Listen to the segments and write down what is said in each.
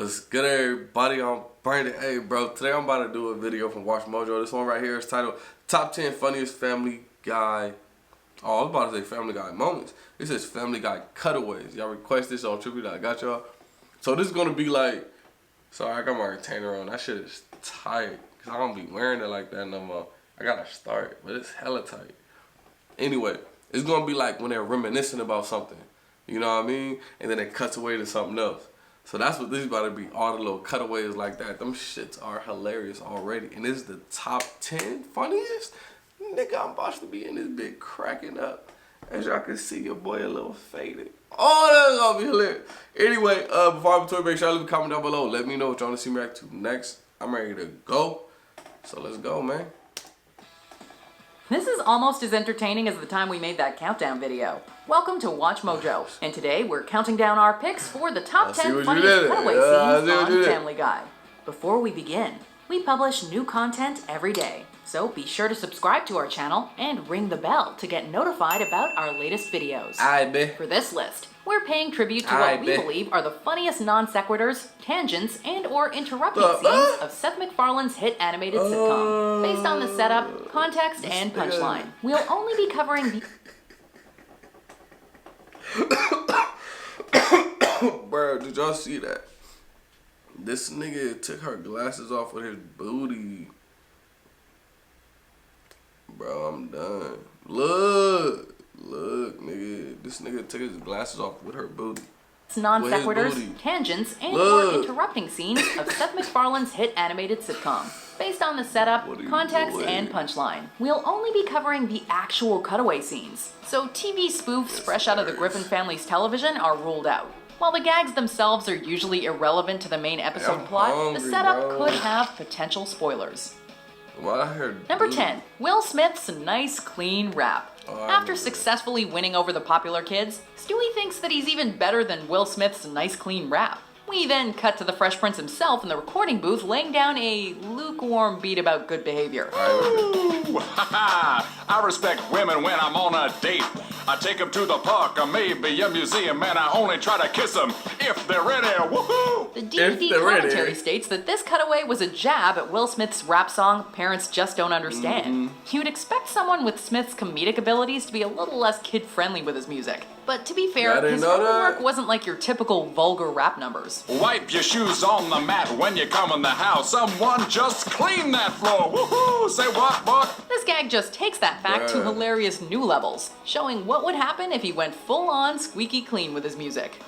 What's good, everybody? I'm Brandon. Hey, bro, today I'm about to do a video from Watch Mojo. This one right here is titled Top 10 Funniest Family Guy. Oh, I was about to say Family Guy Moments. This is Family Guy Cutaways. Y'all request this on Tribute. I got y'all. So this is going to be like, sorry, I got my retainer on. That shit is tight. Because I don't be wearing it like that no more. I got to start, but it's hella tight. Anyway, it's going to be like when they're reminiscing about something. You know what I mean? And then it cuts away to something else. So that's what this is about to be, all the little cutaways like that. Them shits are hilarious already. And this is the top 10 funniest? Nigga, I'm about to be in this bit cracking up. As y'all can see, your boy a little faded. Oh, that's gonna be hilarious. Anyway, before I do it, make sure y'all leave a comment down below. Let me know what y'all want to see me react to next. I'm ready to go. So let's go, man. This is almost as entertaining as the time we made that countdown video. Welcome to Watch Mojo, and today we're counting down our picks for the top 10 funniest cutaway scenes on Family Guy. Before we begin, we publish new content every day, so be sure to subscribe to our channel and ring the bell to get notified about our latest videos. For this list, we're paying tribute to what we believe are the funniest non-sequiturs, tangents, and or interrupting scenes of Seth MacFarlane's hit animated sitcom, based on the setup, context, and punchline. We'll only be covering the... Bro, did y'all see that? This nigga took her glasses off with his booty. Bro, I'm done. Look, nigga. This nigga took his glasses off with her booty. Non-sequiturs, tangents, and or interrupting scenes of Seth MacFarlane's hit animated sitcom, based on the setup, context, and punchline. We'll only be covering the actual cutaway scenes, so TV spoofs fresh out of the Griffin family's television are ruled out. While the gags themselves are usually irrelevant to the main episode plot, the setup could have potential spoilers. Number 10, Will Smith's nice clean rap. After successfully winning over the popular kids, Stewie thinks that he's even better than Will Smith's nice clean rap. We then cut to the Fresh Prince himself in the recording booth laying down a lukewarm beat about good behavior. I respect women when I'm on a date. I take them to the park or maybe a museum and I only try to kiss them if they're ready. Woohoo! The DVD commentary states that this cutaway was a jab at Will Smith's rap song, Parents Just Don't Understand. You'd expect someone with Smith's comedic abilities to be a little less kid-friendly with his music. But to be fair, his own work wasn't like your typical vulgar rap numbers. Wipe your shoes on the mat when you come in the house. Someone just clean that floor. Woohoo! Say what? This gag just takes that fact to hilarious new levels, showing what would happen if he went full-on squeaky clean with his music.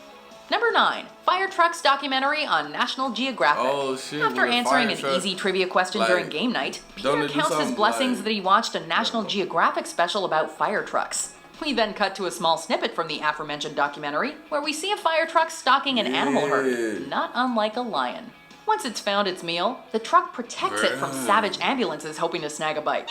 Number 9, Fire Truck's documentary on National Geographic. Oh, shit, after answering an easy trivia question during game night, Peter counts his blessings that he watched a National Geographic special about fire trucks. We then cut to a small snippet from the aforementioned documentary, where we see a fire truck stalking an animal herd, not unlike a lion. Once it's found its meal, the truck protects it from savage ambulances hoping to snag a bite.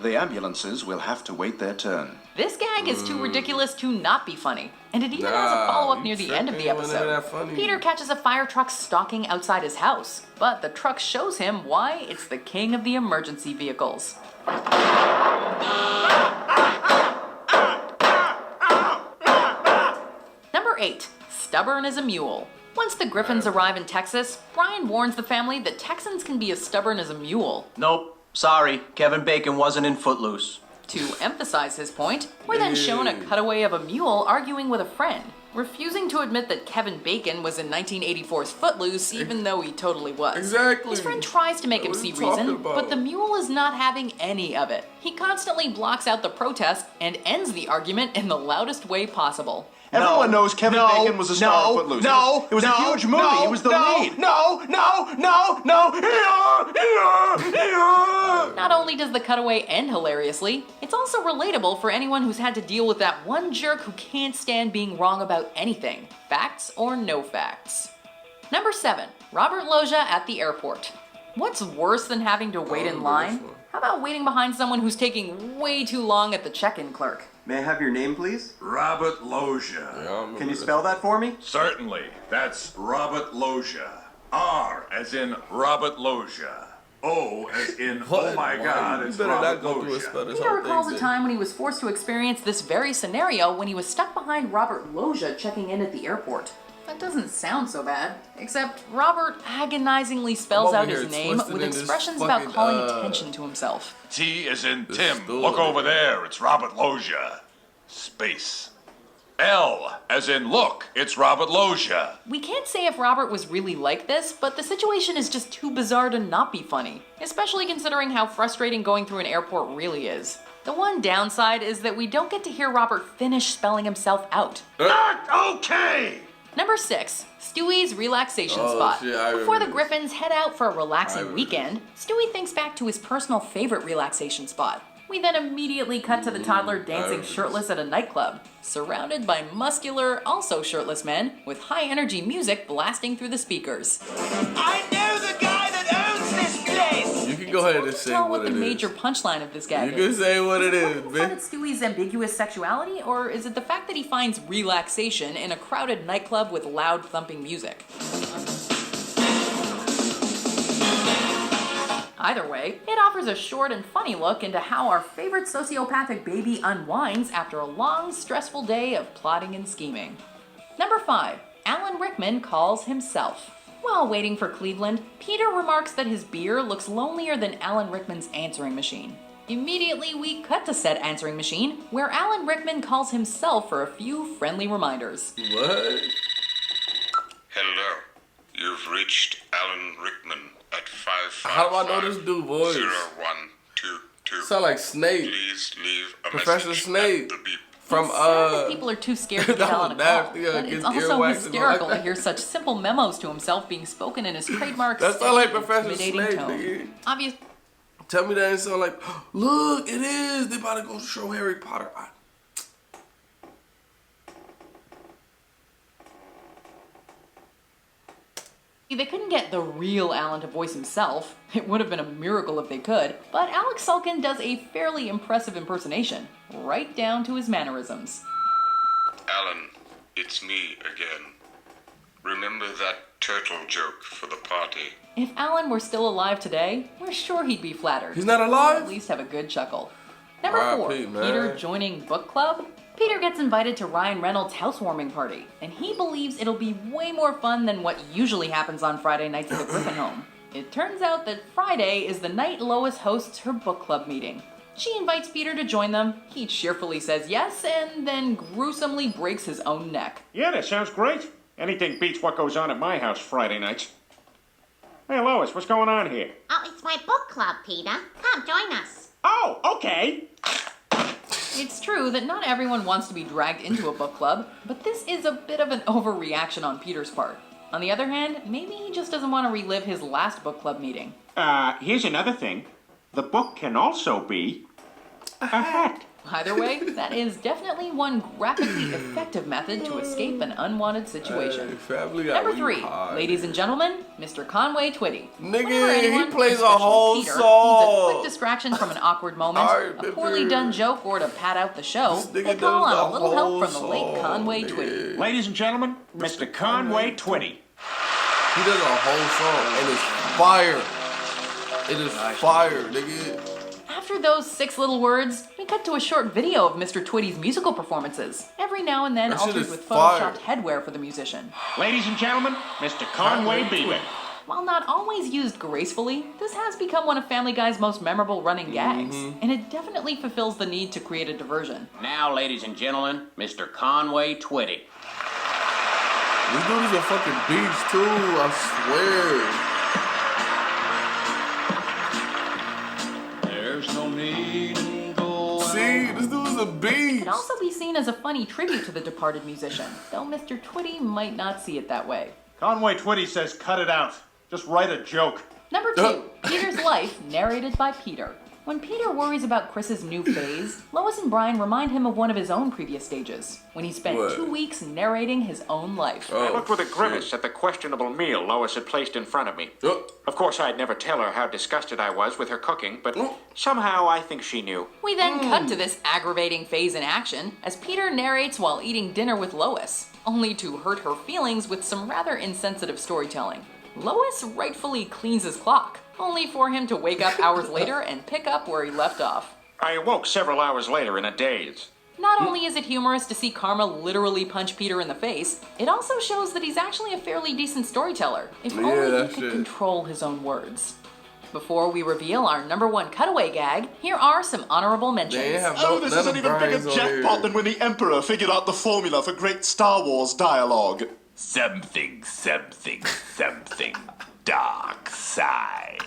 The ambulances will have to wait their turn. This gag is too ridiculous to not be funny, and it even has a follow-up near the end of the episode. Peter catches a fire truck stalking outside his house, but the truck shows him why it's the king of the emergency vehicles. Number 8, Stubborn as a Mule. Once the Griffins arrive in Texas, Brian warns the family that Texans can be as stubborn as a mule. Nope, sorry, Kevin Bacon wasn't in Footloose. To emphasize his point, we're then shown a cutaway of a mule arguing with a friend, refusing to admit that Kevin Bacon was in 1984's Footloose, even though he totally was. Exactly. His friend tries to make him see reason, but the mule is not having any of it. He constantly blocks out the protest and ends the argument in the loudest way possible. Everyone knows Kevin Bacon was a star of Footloose. It was a huge movie. He was the lead. Not only does the cutaway end hilariously, it's also relatable for anyone who's had to deal with that one jerk who can't stand being wrong about anything, facts or no facts. Number 7, Robert Loggia at the airport. What's worse than having to wait in line? How about waiting behind someone who's taking way too long at the check-in clerk? May I have your name, please? Robert Loggia. Can you spell that for me? Certainly. That's Robert Loggia. R as in Robert Loggia. O as in, oh my God, it's Robert Loggia. Peter recalls a time when he was forced to experience this very scenario when he was stuck behind Robert Loggia checking in at the airport. That doesn't sound so bad. Except Robert agonizingly spells out his name with expressions about calling attention to himself. T as in Tim. Look over there. It's Robert Loggia. Space. L as in look. It's Robert Loggia. We can't say if Robert was really like this, but the situation is just too bizarre to not be funny. Especially considering how frustrating going through an airport really is. The one downside is that we don't get to hear Robert finish spelling himself out. Not okay! Number 6, Stewie's relaxation spot. Before the Griffins head out for a relaxing weekend, Stewie thinks back to his personal favorite relaxation spot. We then immediately cut to the toddler dancing shirtless at a nightclub, surrounded by muscular, also shirtless men with high-energy music blasting through the speakers. I know the guy that owns this place! You can go ahead and say what it is. The major punchline of this gag You can say what it is, man. Is it Stewie's ambiguous sexuality, or is it the fact that he finds relaxation in a crowded nightclub with loud thumping music? Either way, it offers a short and funny look into how our favorite sociopathic baby unwinds after a long, stressful day of plotting and scheming. Number 5, Alan Rickman calls himself. While waiting for Cleveland, Peter remarks that his beer looks lonelier than Alan Rickman's answering machine. Immediately, we cut to said answering machine, where Alan Rickman calls himself for a few friendly reminders. What? Hello. You've reached Alan Rickman at 555. How do I know this dude voice? 0122. Sound like Snape. Please leave a Professor message Snape. at the beep. From It's sad that people are too scared to get on a call, but it's also hysterical to hear such simple memos to himself being spoken in his trademark That sound like Professor intimidating Snape, tone. nigga. Obvious. Tell me that ain't sound like, look, it is. They about to go show Harry Potter. They couldn't get the real Alan to voice himself. It would have been a miracle if they could, but Alex Sulkin does a fairly impressive impersonation, right down to his mannerisms. Alan, it's me again. Remember that turtle joke for the party? If Alan were still alive today, we're sure he'd be flattered. He's not alive? Or at least have a good chuckle. Number 4, R.I.P., man. Peter joining book club. Peter gets invited to Ryan Reynolds' housewarming party, and he believes it'll be way more fun than what usually happens on Friday nights at the Griffin home. It turns out that Friday is the night Lois hosts her book club meeting. She invites Peter to join them, he cheerfully says yes, and then gruesomely breaks his own neck. Yeah, that sounds great. Anything beats what goes on at my house Friday nights. Hey, Lois, what's going on here? Oh, it's my book club, Peter. Come, join us. Oh, okay. It's true that not everyone wants to be dragged into a book club, but this is a bit of an overreaction on Peter's part. On the other hand, maybe he just doesn't want to relive his last book club meeting. Here's another thing. The book can also be a hat. Either way, that is definitely one graphically effective method to escape an unwanted situation. Number 3, ladies and gentlemen, Mr. Conway Twitty. Nigga, he plays a whole Peter song. needs a quick distraction from an awkward moment, a poorly done joke, or to pad out the show. They call on a little help from the late Conway Twitty. Ladies and gentlemen, Mr. Conway Twitty. He does a whole song, and it's fire. It is fire, nigga. After those 6 little words, we cut to a short video of Mr. Twitty's musical performances, every now and then altered with photoshopped headwear for the musician. Ladies and gentlemen, Mr. Conway Beeman. While not always used gracefully, this has become one of Family Guy's most memorable running gags, and it definitely fulfills the need to create a diversion. Now, ladies and gentlemen, Mr. Conway Twitty. This dude is a fucking beast too, I swear. See, this dude is a beast. It could also be seen as a funny tribute to the departed musician, though Mr. Twitty might not see it that way. Conway Twitty says cut it out. Just write a joke. Number 2, Peter's Life, narrated by Peter. When Peter worries about Chris's new phase, Lois and Brian remind him of one of his own previous stages, when he spent 2 weeks narrating his own life. I looked with a grimace at the questionable meal Lois had placed in front of me. Of course, I'd never tell her how disgusted I was with her cooking, but somehow I think she knew. We then cut to this aggravating phase in action, as Peter narrates while eating dinner with Lois, only to hurt her feelings with some rather insensitive storytelling. Lois rightfully cleans his clock, only for him to wake up hours later and pick up where he left off. I awoke several hours later in a daze. Not only is it humorous to see Karma literally punch Peter in the face, it also shows that he's actually a fairly decent storyteller, if only he could control his own words. Before we reveal our #1 cutaway gag, here are some honorable mentions. This is an even bigger jackpot than when the Emperor figured out the formula for great Star Wars dialogue. Something, something, something, dark side.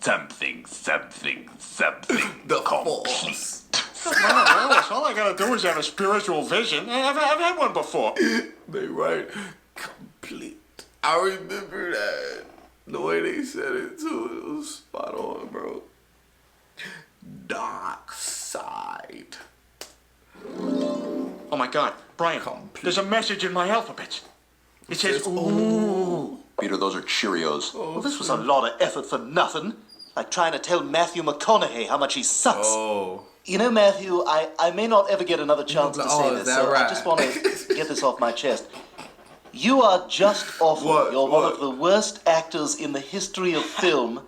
Something, something, something, the complete. All I gotta do is have a spiritual vision. I've had one before. They right. Complete. I remember that. The way they said it too, it was spot on, bro. Dark side. Oh my God, Brian, there's a message in my alphabet. It says, ooh. Peter, those are Cheerios. Well, this was a lot of effort for nothing. Like trying to tell Matthew McConaughey how much he sucks. You know, Matthew, I may not ever get another chance to say this, so I just want to get this off my chest. You are just awful. You're one of the worst actors in the history of film,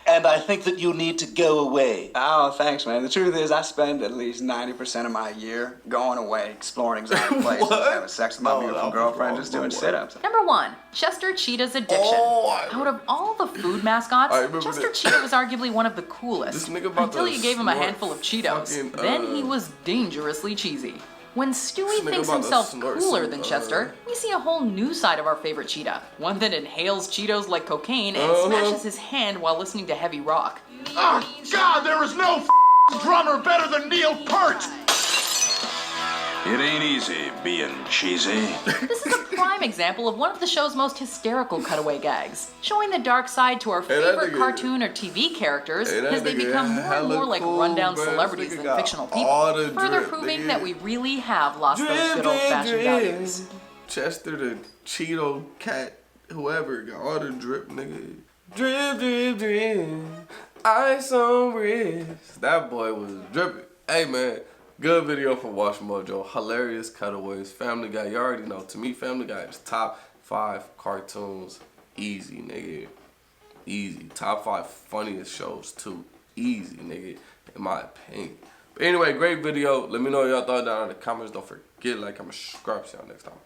and I think that you need to go away. Oh, thanks, man. The truth is, I spend at least 90% of my year going away, exploring exotic places, having sex with my beautiful girlfriend, just doing sit-ups. #1, Chester Cheetah's addiction. Out of all the food mascots, Chester Cheetah was arguably one of the coolest, until you gave him a handful of Cheetos. Then he was dangerously cheesy. When Stewie thinks himself cooler than Chester, we see a whole new side of our favorite cheetah. One that inhales Cheetos like cocaine and smashes his hand while listening to heavy rock. Oh, God, there is no drummer better than Neil Peart! It ain't easy being cheesy. This is a prime example of one of the show's most hysterical cutaway gags, showing the dark side to our favorite cartoon or TV characters as they become more and more like rundown celebrities than fictional people, further proving that we really have lost those good old-fashioned values. Chester the Cheeto cat, whoever, got all the drip, nigga. Drip, drip, drip, ice on wrist. That boy was dripping. Hey, man. Good video from Watch Mojo. Hilarious cutaways. Family Guy. You already know. To me, Family Guy is top 5 cartoons. Easy, nigga. Easy. Top 5 funniest shows, too. Easy, nigga. In my opinion. But anyway, great video. Let me know what y'all thought down in the comments. Don't forget, like, comment, subscribe. See y'all next time.